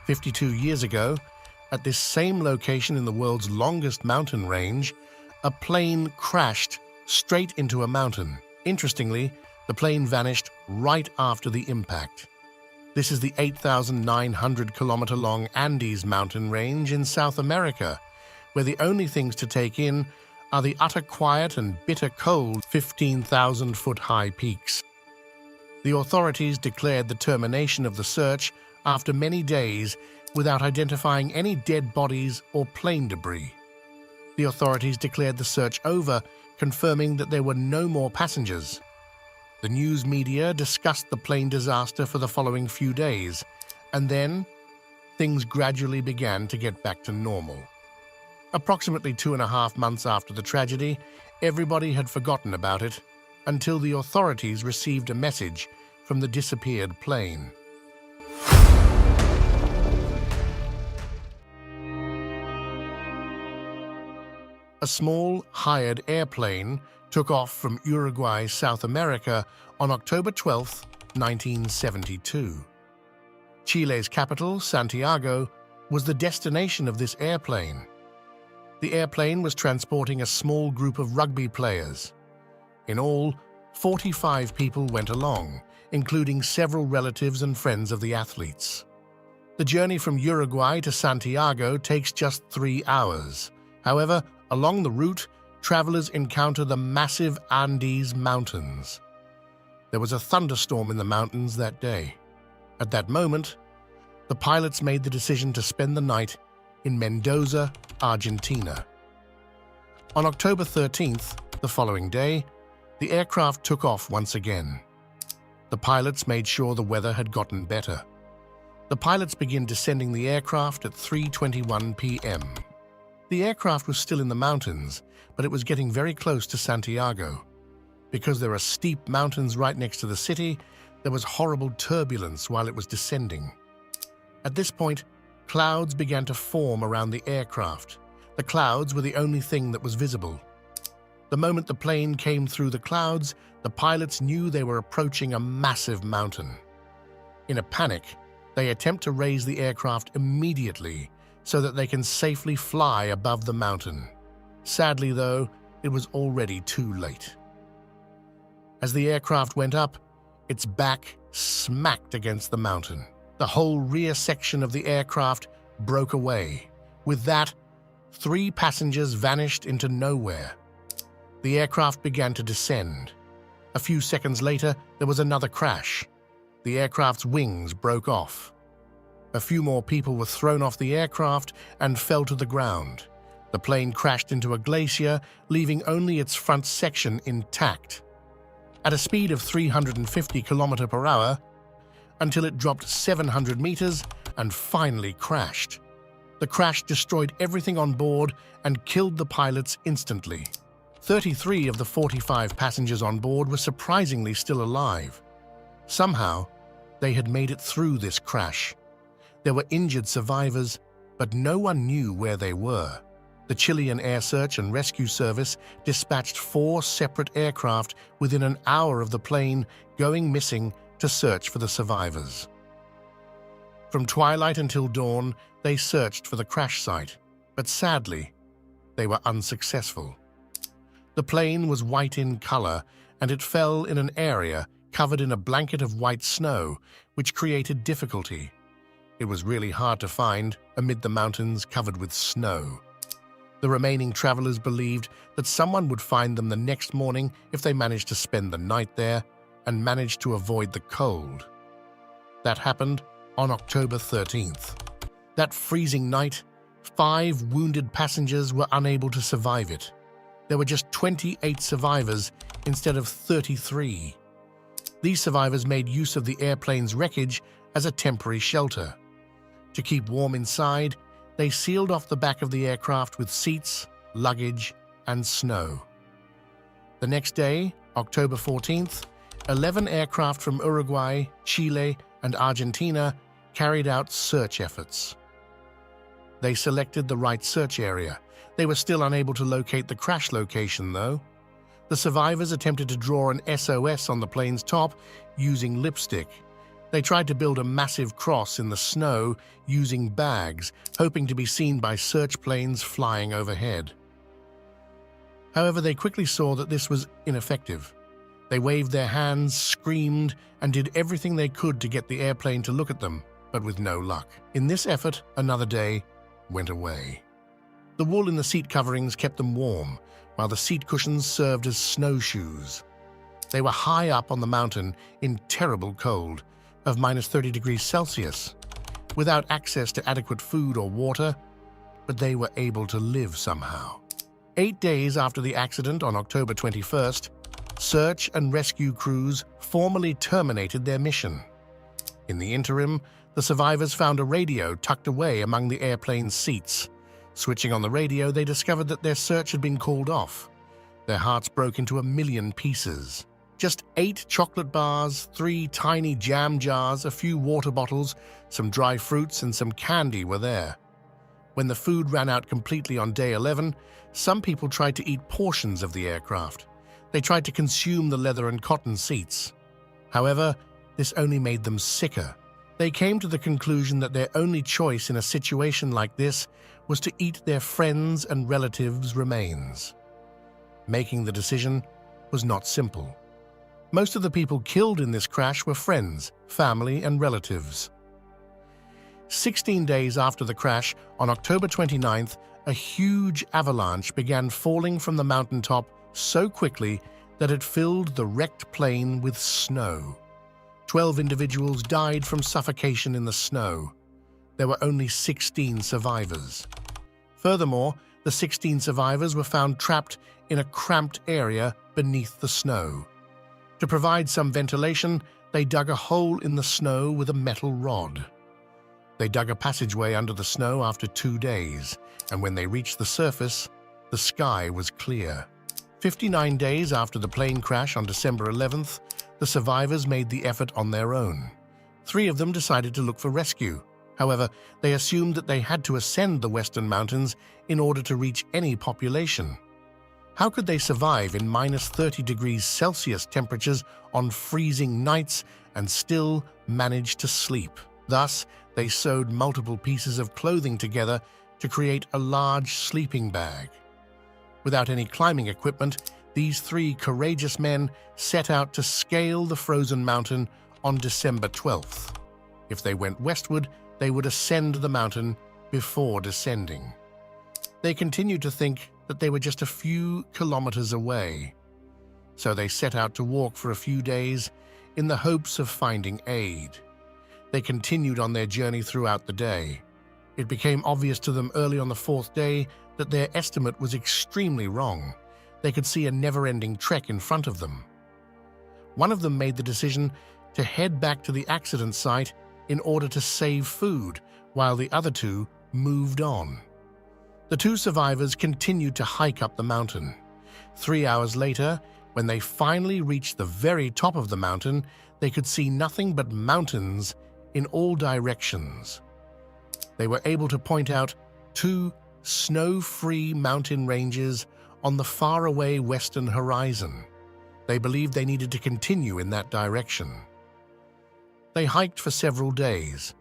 52 years ago, at this same location in the world's longest mountain range, a plane crashed straight into a mountain. Interestingly, the plane vanished right after the impact. This is the 8,900-kilometer-long Andes mountain range in South America, where the only things to take in are the utter quiet and bitter cold 15,000-foot-high peaks. The authorities declared the termination of the search after many days without identifying any dead bodies or plane debris. The authorities declared the search over, confirming that there were no more passengers. The news media discussed the plane disaster for the following few days, and then things gradually began to get back to normal. Approximately 2.5 months after the tragedy, everybody had forgotten about it until the authorities received a message from the disappeared plane. A small, hired airplane took off from Uruguay, South America on October 12, 1972. Chile's capital, Santiago, was the destination of this airplane. The airplane was transporting a small group of rugby players. In all, 45 people went along, including several relatives and friends of the athletes. The journey from Uruguay to Santiago takes just 3 hours. However, along the route, travelers encounter the massive Andes Mountains. There was a thunderstorm in the mountains that day. At that moment, the pilots made the decision to spend the night in Mendoza, Argentina. On October 13th, the following day, the aircraft took off once again. The pilots made sure the weather had gotten better. The pilots began descending the aircraft at 3:21 p.m. The aircraft was still in the mountains, but it was getting very close to Santiago. Because there are steep mountains right next to the city, there was horrible turbulence while it was descending. At this point, clouds began to form around the aircraft. The clouds were the only thing that was visible. The moment the plane came through the clouds, the pilots knew they were approaching a massive mountain. In a panic, they attempt to raise the aircraft immediately so that they can safely fly above the mountain. Sadly, though, it was already too late. As the aircraft went up, its back smacked against the mountain. The whole rear section of the aircraft broke away. With that, 3 passengers vanished into nowhere. The aircraft began to descend. A few seconds later, there was another crash. The aircraft's wings broke off. A few more people were thrown off the aircraft and fell to the ground. The plane crashed into a glacier, leaving only its front section intact. At a speed of 350 km/h, until it dropped 700 meters and finally crashed. The crash destroyed everything on board and killed the pilots instantly. 33 of the 45 passengers on board were surprisingly still alive. Somehow, they had made it through this crash. There were injured survivors, but no one knew where they were. The Chilean Air Search and Rescue Service dispatched 4 separate aircraft within an hour of the plane going missing to search for the survivors. From twilight until dawn, they searched for the crash site, but sadly, they were unsuccessful. The plane was white in color, and it fell in an area covered in a blanket of white snow, which created difficulty. It was really hard to find amid the mountains covered with snow. The remaining travelers believed that someone would find them the next morning if they managed to spend the night there and managed to avoid the cold. That happened on October 13th. That freezing night, 5 wounded passengers were unable to survive it. There were just 28 survivors instead of 33. These survivors made use of the airplane's wreckage as a temporary shelter. To keep warm inside, they sealed off the back of the aircraft with seats, luggage, and snow. The next day, October 14th, 11 aircraft from Uruguay, Chile, and Argentina carried out search efforts. They selected the right search area. They were still unable to locate the crash location, though. The survivors attempted to draw an SOS on the plane's top using lipstick, They tried to build a massive cross in the snow using bags, hoping to be seen by search planes flying overhead. However, they quickly saw that this was ineffective. They waved their hands, screamed, and did everything they could to get the airplane to look at them, but with no luck. In this effort, another day went away. The wool in the seat coverings kept them warm, while the seat cushions served as snowshoes. They were high up on the mountain in terrible cold, of -30 degrees Celsius, without access to adequate food or water, but they were able to live somehow. 8 days after the accident on October 21st, search and rescue crews formally terminated their mission. In the interim, the survivors found a radio tucked away among the airplane's seats. Switching on the radio, they discovered that their search had been called off. Their hearts broke into a million pieces. Just 8 chocolate bars, 3 tiny jam jars, a few water bottles, some dry fruits, and some candy were there. When the food ran out completely on day 11, some people tried to eat portions of the aircraft. They tried to consume the leather and cotton seats. However, this only made them sicker. They came to the conclusion that their only choice in a situation like this was to eat their friends' and relatives' remains. Making the decision was not simple. Most of the people killed in this crash were friends, family, and relatives. 16 days after the crash, on October 29th, a huge avalanche began falling from the mountaintop so quickly that it filled the wrecked plane with snow. 12 individuals died from suffocation in the snow. There were only 16 survivors. Furthermore, the 16 survivors were found trapped in a cramped area beneath the snow. To provide some ventilation, they dug a hole in the snow with a metal rod. They dug a passageway under the snow after 2 days, and when they reached the surface, the sky was clear. 59 days after the plane crash on December 11th, the survivors made the effort on their own. 3 of them decided to look for rescue. However, they assumed that they had to ascend the Western Mountains in order to reach any population. How could they survive in -30 degrees Celsius temperatures on freezing nights and still manage to sleep? Thus, they sewed multiple pieces of clothing together to create a large sleeping bag. Without any climbing equipment, these 3 courageous men set out to scale the frozen mountain on December 12th. If they went westward, they would ascend the mountain before descending. They continued to think that they were just a few kilometers away, so they set out to walk for a few days in the hopes of finding aid. They continued on their journey throughout the day. It became obvious to them early on the 4th day that their estimate was extremely wrong. They could see a never-ending trek in front of them. One of them made the decision to head back to the accident site in order to save food, while the other 2 moved on. The 2 survivors continued to hike up the mountain. 3 hours later, when they finally reached the very top of the mountain, they could see nothing but mountains in all directions. They were able to point out 2 snow-free mountain ranges on the faraway western horizon. They believed they needed to continue in that direction. They hiked for several days.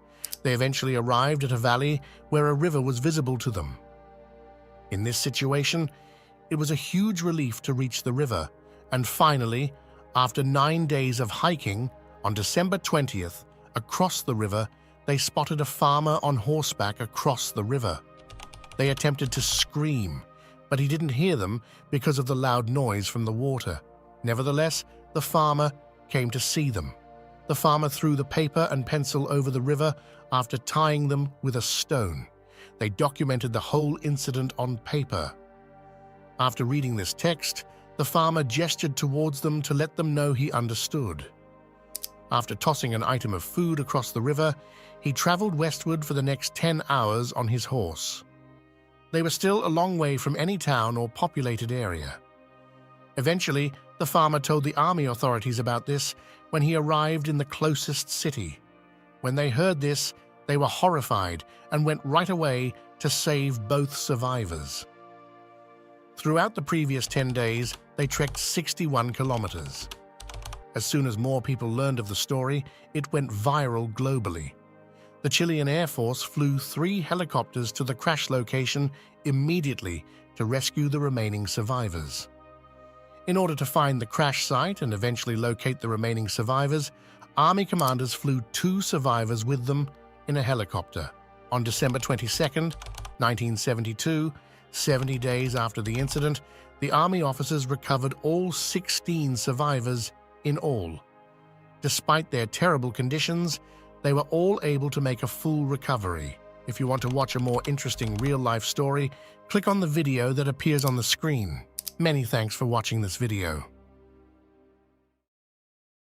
They eventually arrived at a valley where a river was visible to them. In this situation, it was a huge relief to reach the river, and finally, after 9 days of hiking, on December 20th, across the river, they spotted a farmer on horseback across the river. They attempted to scream, but he didn't hear them because of the loud noise from the water. Nevertheless, the farmer came to see them. The farmer threw the paper and pencil over the river after tying them with a stone. They documented the whole incident on paper. After reading this text, the farmer gestured towards them to let them know he understood. After tossing an item of food across the river, he traveled westward for the next 10 hours on his horse. They were still a long way from any town or populated area. Eventually, the farmer told the army authorities about this when he arrived in the closest city. When they heard this, they were horrified and went right away to save both survivors. Throughout the previous 10 days, they trekked 61 kilometers. As soon as more people learned of the story, it went viral globally. The Chilean Air Force flew 3 helicopters to the crash location immediately to rescue the remaining survivors. In order to find the crash site and eventually locate the remaining survivors, Army commanders flew 2 survivors with them in a helicopter. On December 22, 1972, 70 days after the incident, the Army officers recovered all 16 survivors in all. Despite their terrible conditions, they were all able to make a full recovery. If you want to watch a more interesting real-life story, click on the video that appears on the screen. Many thanks for watching this video.